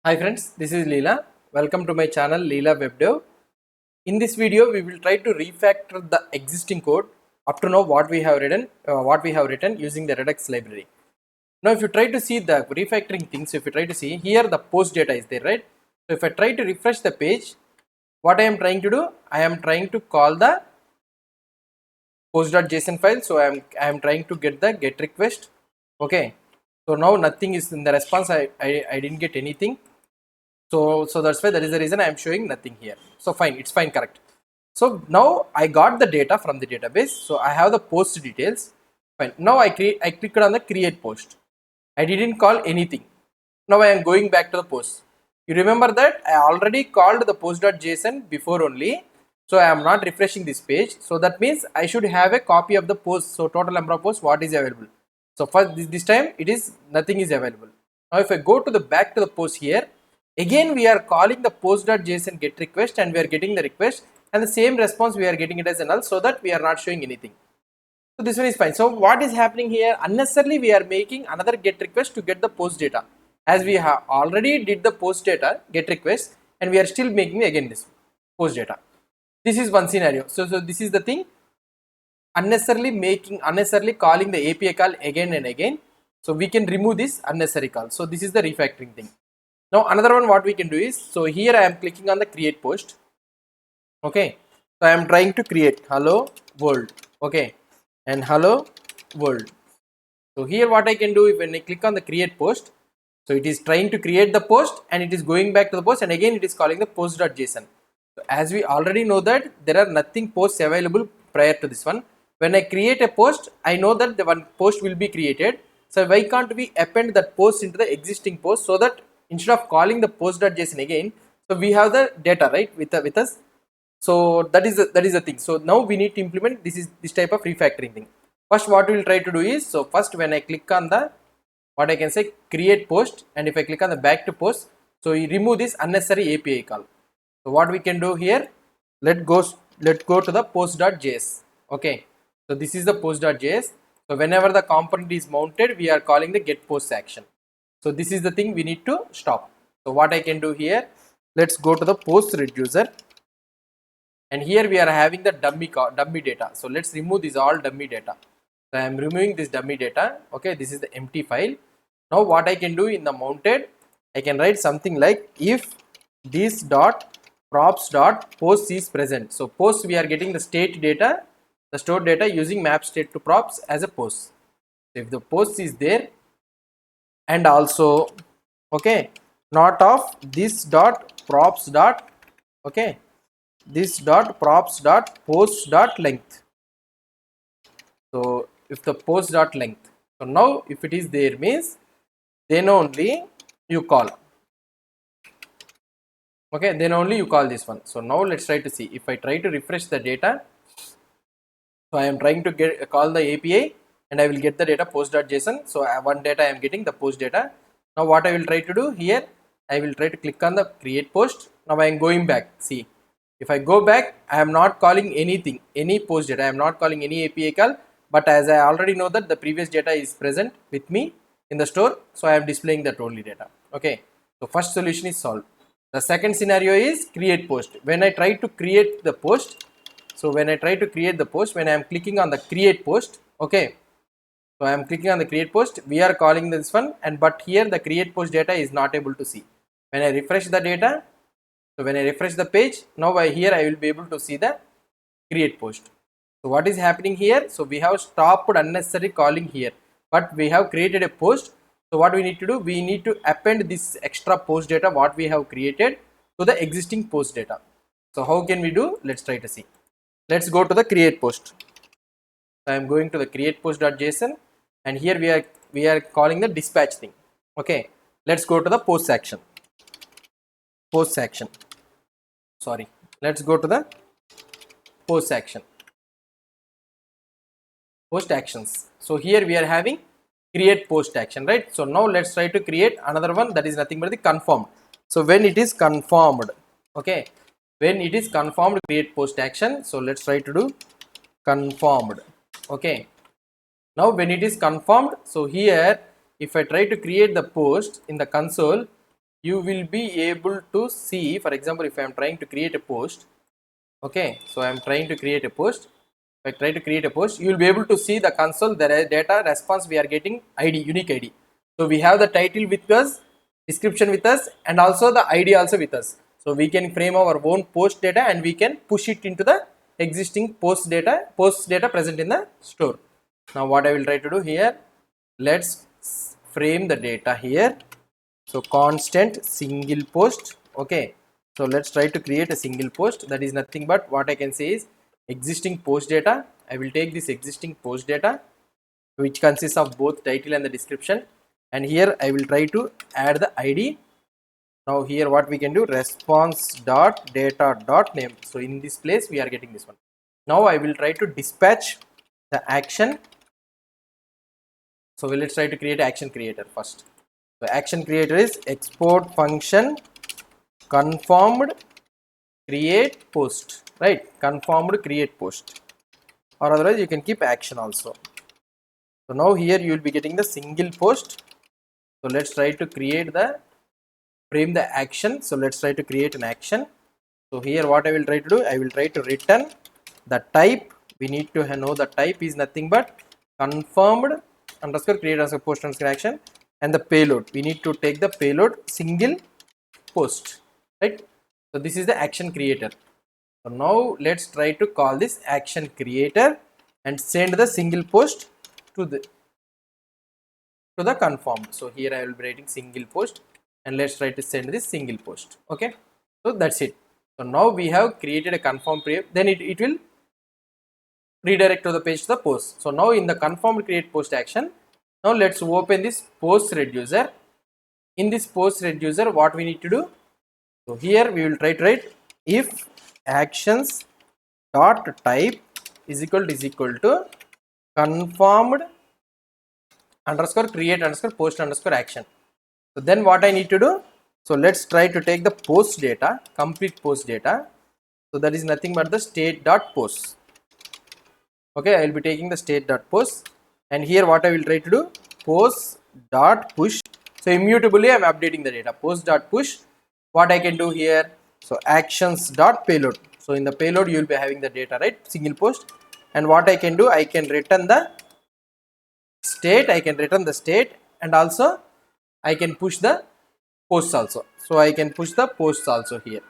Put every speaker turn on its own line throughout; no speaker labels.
Hi friends, this is Leela. Welcome to my channel Leela WebDev. In this video, we will try to refactor the existing code up to now what we have written using the Redux library. Now, if you try to see the refactoring things, if you try to see here, the post data is there, right? So if I try to refresh the page, what I am trying to do, I am trying to call the post.json file. So I am trying to get the get request. Okay. So now nothing is in the response. I didn't get anything. So that's why that is the reason I am showing nothing here. So fine, it's fine, correct. So now I got the data from the database. So I have the post details. Fine. Now I clicked on the create post. I didn't call anything. Now I am going back to the post. You remember that I already called the post.json before only. So I am not refreshing this page. So that means I should have a copy of the post. So total number of posts, what is available. So first this time it is nothing is available. Now if I go to the back to the post here, again we are calling the post.json get request and we are getting the request and the same response we are getting it as a null, so that we are not showing anything. So this one is fine. So what is happening here? Unnecessarily we are making another get request to get the post data, as we have already did the post data get request and we are still making again this post data. This is one scenario. So this is the thing, unnecessarily calling the API call again and again. So we can remove this unnecessary call. So this is the refactoring thing. Now another one what we can do is, so here I am clicking on the create post. Okay, so I am trying to create hello world. Okay, and hello world. So here what I can do, when I click on the create post, so it is trying to create the post and it is going back to the post and again it is calling the post.json. So as we already know that there are nothing posts available prior to this one. When I create a post, I know that the one post will be created. So why can't we append that post into the existing post, so that instead of calling the post.json again, so we have the data right with us. So that is the thing. So now we need to implement this type of refactoring thing. First what we will try to do is, so first when I click on the what I can say create post, and if I click on the back to post, so we remove this unnecessary API call. So what we can do here, let go to the post.js. Okay, so this is the post.js. So whenever the component is mounted, we are calling the get post action. So this is the thing we need to stop. So what I can do here, let's go to the post reducer, and here we are having the dummy data. So let's remove this all dummy data. So I am removing this dummy data. Okay, this is the empty file. Now what I can do in the mounted, I can write something like if this dot props dot post is present. So post, we are getting the state data, the stored data using map state to props as a post. So if the post is there, and also okay, not of this dot props dot, okay, this dot props dot post dot length. So if the post dot length, so now if it is there means then only you call. Okay, then only you call this one. So now let's try to see. If I try to refresh the data, so I am trying to call the API and I will get the data post.json. So one data I am getting the post data. Now what I will try to do here, I will try to click on the create post. Now I am going back. See, if I go back, I am not calling anything, any post data. I am not calling any API call. But as I already know that the previous data is present with me in the store, so I am displaying that only data. Okay, so first solution is solved. The second scenario is create post. When I try to create the post, so when I try to create the post, when I am clicking on the create post, okay, so I am clicking on the create post, we are calling this one, and but here the create post data is not able to see. When I refresh the data, so when I refresh the page, now here I will be able to see the create post. So what is happening here? So we have stopped unnecessary calling here, but we have created a post. So what we need to do, we need to append this extra post data what we have created to the existing post data. So how can we do? Let's try to see. Let's go to the create post. So I am going to the create post.json, and here we are calling the dispatch thing. Okay, let's go to the post section. Post section. Sorry, let's go to the post section. Post actions. So here we are having create post action, right? So now let's try to create another one, that is nothing but the confirmed. So when it is confirmed, okay, when it is confirmed, create post action. So let's try to do confirmed. Okay, now when it is confirmed, so here if I try to create the post in the console, you will be able to see, for example, if I am trying to create a post, okay, so I am trying to create a post. If I try to create a post, you will be able to see the console, the data response we are getting ID, unique ID. So we have the title with us, description with us, and also the ID also with us. So we can frame our own post data and we can push it into the existing post data present in the store. Now what I will try to do here, let's frame the data here. So constant single post, okay. So let's try to create a single post. That is nothing but what I can say is existing post data. I will take this existing post data, which consists of both title and the description, and here I will try to add the ID. Now here what we can do, response dot data dot name. So in this place we are getting this one. Now I will try to dispatch the action. So let's try to create action creator first. So action creator is export function conformed create post, right? Conformed create post, or otherwise you can keep action also. So now here you will be getting the single post. So let's try to create the frame the action. So let's try to create an action. So here what I will try to do, I will try to return the type. We need to know the type is nothing but confirmed underscore create underscore post underscore action, and the payload, we need to take the payload single post, right? So this is the action creator. So now let's try to call this action creator and send the single post to the confirmed. So here I will be writing single post and let's try to send this single post. Okay, so that's it. So now we have created a confirm pre, then it will redirect to the page to the post. So now in the confirmed create post action, now let's open this post reducer. In this post reducer, what we need to do, so here we will try to write if actions dot type is equal to confirmed underscore create underscore post underscore action. So then what I need to do, so let's try to take the post data, complete post data. So that is nothing but the state dot post. Okay, I will be taking the state dot post, and here what I will try to do, post dot push. So immutably I am updating the data, post dot push. What I can do here, so actions dot payload. So in the payload you will be having the data, right, single post, and what I can do, I can return the state, I can return the state, and also I can push the posts also. So I can push the posts also here.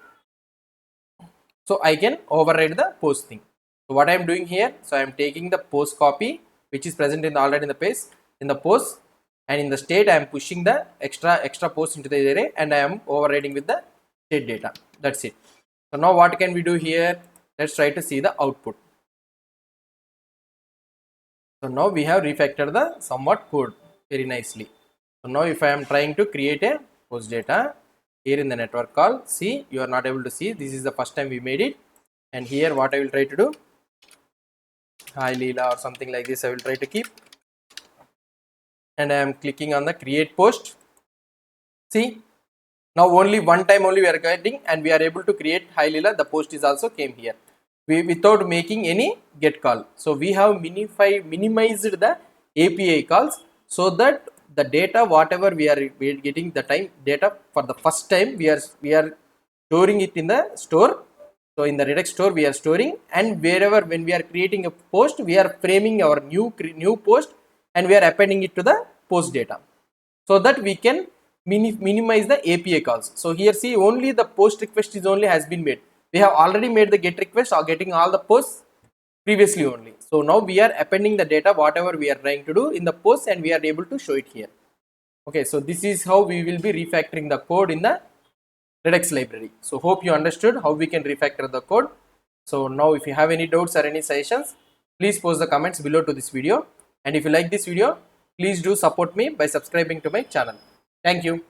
So I can override the post thing. So what I am doing here, so I am taking the post copy which is present in the already in the page in the post, and in the state I am pushing the extra post into the array and I am overriding with the state data. That's it. So now what can we do here? Let's try to see the output. So now we have refactored the somewhat code very nicely. So now if I am trying to create a post data here in the network call, see, you are not able to see, this is the first time we made it, and here what I will try to do, hi Leela or something like this I will try to keep, and I am clicking on the create post. See, now only one time only we are getting, and we are able to create hi Leela, the post is also came here without making any get call. So we have minimized the API calls so that the data whatever we are getting the time data for the first time we are storing it in the store. So in the Redux store we are storing, and wherever when we are creating a post we are framing our new post and we are appending it to the post data so that we can minimize the API calls. So here see, only the post request is only has been made. We have already made the get request or getting all the posts previously only. So now we are appending the data whatever we are trying to do in the post and we are able to show it here. Okay, so this is how we will be refactoring the code in the Redux library. So hope you understood how we can refactor the code. So now if you have any doubts or any suggestions, please post the comments below to this video. And if you like this video, please do support me by subscribing to my channel. Thank you.